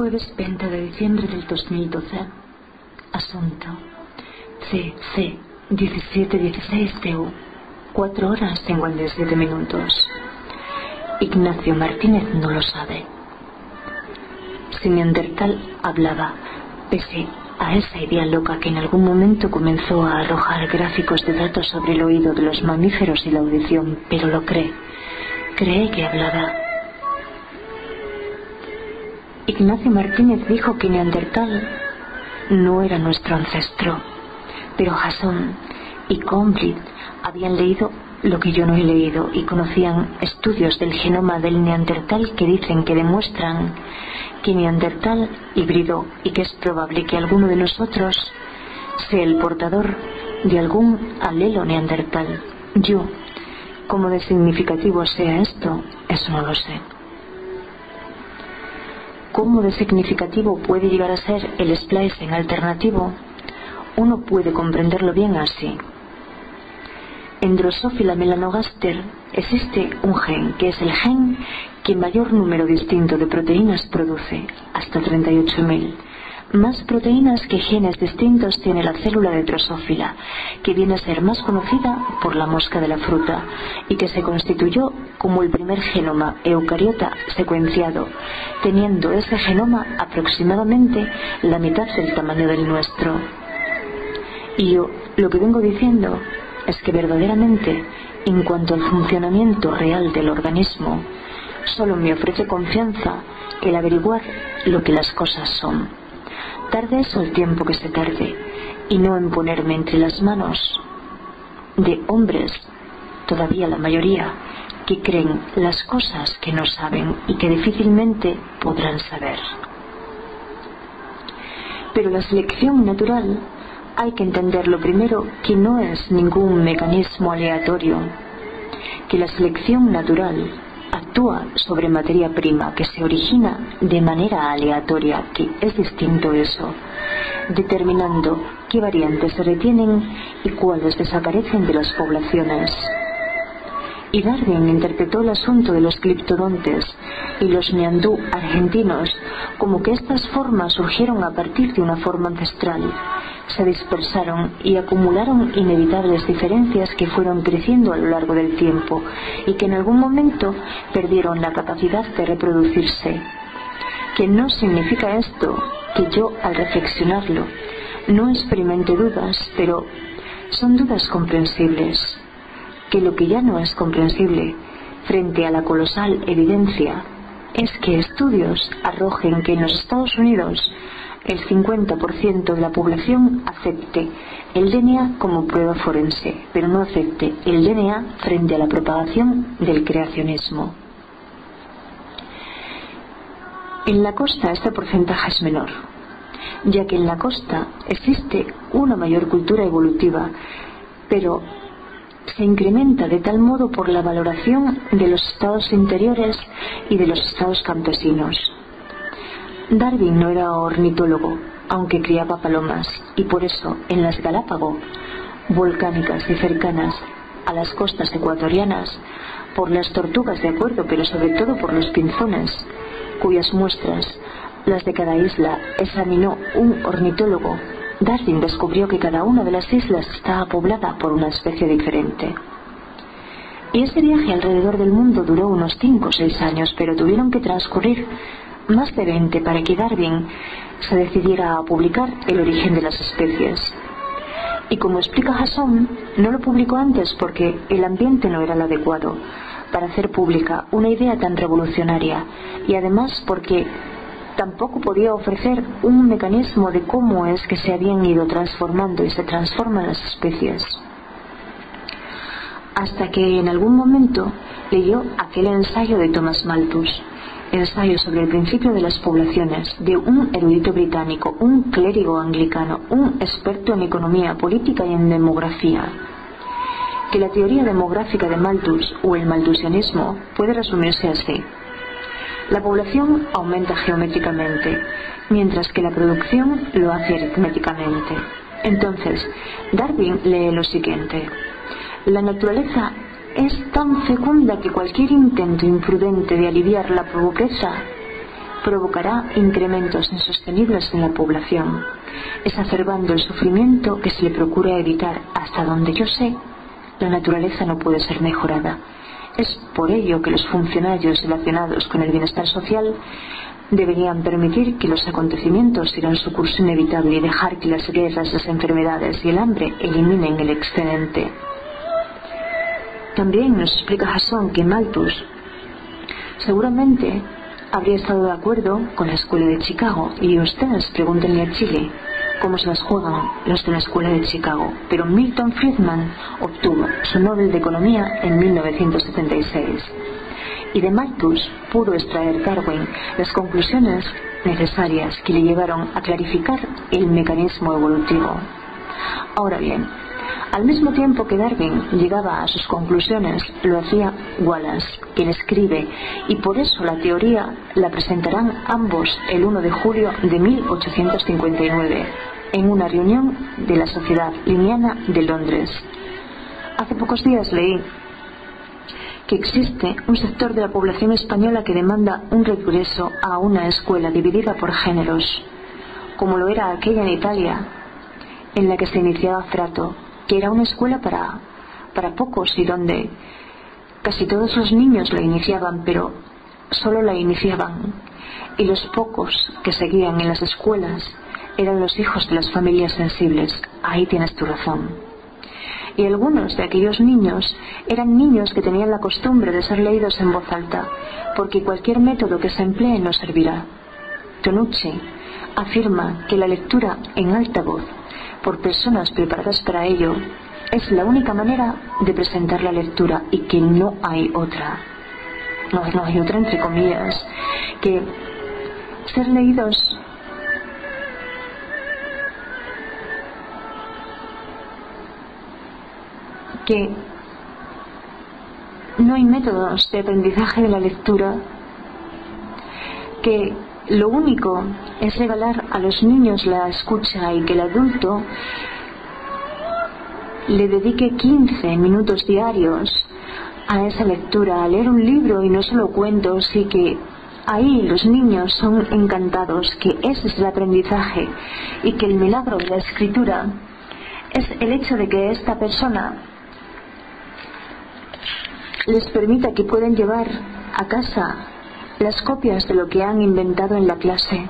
Jueves 20 de diciembre del 2012. Asunto: CC 1716TU. 4 horas 57 minutos. Ignacio Martínez no lo sabe. Si Neandertal hablaba, pese a esa idea loca que en algún momento comenzó a arrojar gráficos de datos sobre el oído de los mamíferos y la audición, pero lo cree que hablaba. Ignacio Martínez dijo que Neandertal no era nuestro ancestro, pero Jason y Combridge habían leído lo que yo no he leído y conocían estudios del genoma del Neandertal que dicen que demuestran que Neandertal hibridó y que es probable que alguno de nosotros sea el portador de algún alelo Neandertal. Yo, cómo de significativo sea esto, eso no lo sé. ¿Cómo de significativo puede llegar a ser el splicing alternativo? Uno puede comprenderlo bien así. En Drosophila melanogaster existe un gen que es el gen que mayor número distinto de proteínas produce, hasta 38.000. Más proteínas que genes distintos tiene la célula de Drosophila, que viene a ser más conocida por la mosca de la fruta y que se constituyó como el primer genoma eucariota secuenciado, teniendo ese genoma aproximadamente la mitad del tamaño del nuestro. Y yo lo que vengo diciendo es que verdaderamente, en cuanto al funcionamiento real del organismo, solo me ofrece confianza el averiguar lo que las cosas son. Tarde eso el tiempo que se tarde, y no en ponerme entre las manos de hombres, todavía la mayoría, que creen las cosas que no saben y que difícilmente podrán saber. Pero la selección natural hay que entenderlo primero que no es ningún mecanismo aleatorio, que la selección natural actúa sobre materia prima que se origina de manera aleatoria, que es distinto eso, determinando qué variantes se retienen y cuáles desaparecen de las poblaciones. Y Darwin interpretó el asunto de los cliptodontes y los neandú argentinos como que estas formas surgieron a partir de una forma ancestral, se dispersaron y acumularon inevitables diferencias que fueron creciendo a lo largo del tiempo y que en algún momento perdieron la capacidad de reproducirse. Que no significa esto que yo, al reflexionarlo, no experimente dudas, pero son dudas comprensibles. Que lo que ya no es comprensible frente a la colosal evidencia es que estudios arrojen que en los Estados Unidos el 50% de la población acepte el DNA como prueba forense, pero no acepte el DNA frente a la propagación del creacionismo. En la costa este porcentaje es menor, ya que en la costa existe una mayor cultura evolutiva, pero se incrementa de tal modo por la valoración de los estados interiores y de los estados campesinos. Darwin no era ornitólogo, aunque criaba palomas, y por eso en las Galápagos, volcánicas y cercanas a las costas ecuatorianas, por las tortugas de acuerdo, pero sobre todo por los pinzones, cuyas muestras, las de cada isla, examinó un ornitólogo, Darwin descubrió que cada una de las islas estaba poblada por una especie diferente. Y ese viaje alrededor del mundo duró unos 5 o 6 años, pero tuvieron que transcurrir más de 20 para que Darwin se decidiera a publicar El origen de las especies. Y como explica Jason, no lo publicó antes porque el ambiente no era el adecuado para hacer pública una idea tan revolucionaria, y además porque tampoco podía ofrecer un mecanismo de cómo es que se habían ido transformando y se transforman las especies. Hasta que en algún momento leyó aquel ensayo de Thomas Malthus, ensayo sobre el principio de las poblaciones, de un erudito británico, un clérigo anglicano, un experto en economía política y en demografía, que la teoría demográfica de Malthus o el malthusianismo puede resumirse así: la población aumenta geométricamente, mientras que la producción lo hace aritméticamente. Entonces, Darwin lee lo siguiente: la naturaleza es tan fecunda que cualquier intento imprudente de aliviar la pobreza provocará incrementos insostenibles en la población, exacerbando el sufrimiento que se le procura evitar. Hasta donde yo sé, la naturaleza no puede ser mejorada. Es por ello que los funcionarios relacionados con el bienestar social deberían permitir que los acontecimientos sigan su curso inevitable y dejar que las guerras, las enfermedades y el hambre eliminen el excedente. También nos explica Jasón que Malthus seguramente habría estado de acuerdo con la escuela de Chicago, y ustedes pregúntenle a Chile cómo se las juegan los de la escuela de Chicago. Pero Milton Friedman obtuvo su Nobel de Economía en 1976, y de Malthus pudo extraer Darwin las conclusiones necesarias que le llevaron a clarificar el mecanismo evolutivo. Ahora bien, al mismo tiempo que Darwin llegaba a sus conclusiones, lo hacía Wallace, quien escribe, y por eso la teoría la presentarán ambos el 1 de julio de 1859 en una reunión de la Sociedad Linneana de Londres. Hace pocos días leí que existe un sector de la población española que demanda un regreso a una escuela dividida por géneros, como lo era aquella en Italia, en la que se iniciaba Frato, que era una escuela para pocos y donde casi todos los niños la iniciaban, pero solo la iniciaban, y los pocos que seguían en las escuelas eran los hijos de las familias sensibles. Ahí tienes tu razón. Y algunos de aquellos niños eran niños que tenían la costumbre de ser leídos en voz alta, porque cualquier método que se emplee no servirá. Tonucci afirma que la lectura en alta voz por personas preparadas para ello es la única manera de presentar la lectura, y que no hay otra. No hay otra, entre comillas, que ser leídos que no hay métodos de aprendizaje de la lectura, que lo único es regalar a los niños la escucha y que el adulto le dedique 15 minutos diarios a esa lectura, a leer un libro y no solo cuentos, y que ahí los niños son encantados, que ese es el aprendizaje, y que el milagro de la escritura es el hecho de que esta persona les permita que puedan llevar a casa las copias de lo que han inventado en la clase,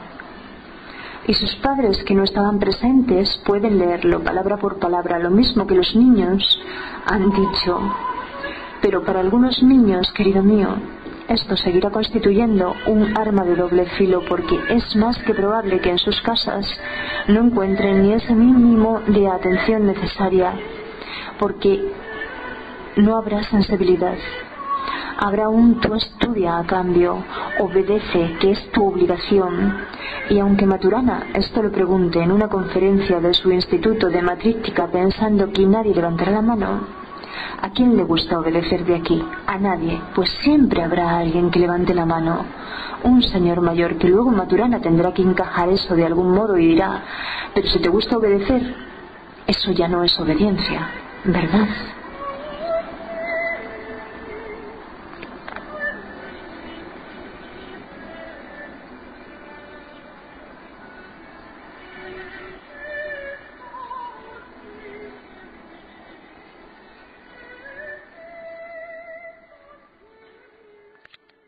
y sus padres que no estaban presentes pueden leerlo palabra por palabra, lo mismo que los niños han dicho. Pero para algunos niños, querido mío, esto seguirá constituyendo un arma de doble filo, porque es más que probable que en sus casas no encuentren ni ese mínimo de atención necesaria, porque no habrá sensibilidad. Habrá un tú estudia a cambio, obedece, que es tu obligación. Y aunque Maturana esto lo pregunte en una conferencia de su instituto de matrística pensando que nadie levantará la mano, ¿a quién le gusta obedecer de aquí? A nadie, pues siempre habrá alguien que levante la mano, un señor mayor, que luego Maturana tendrá que encajar eso de algún modo y dirá: pero si te gusta obedecer, eso ya no es obediencia, ¿verdad?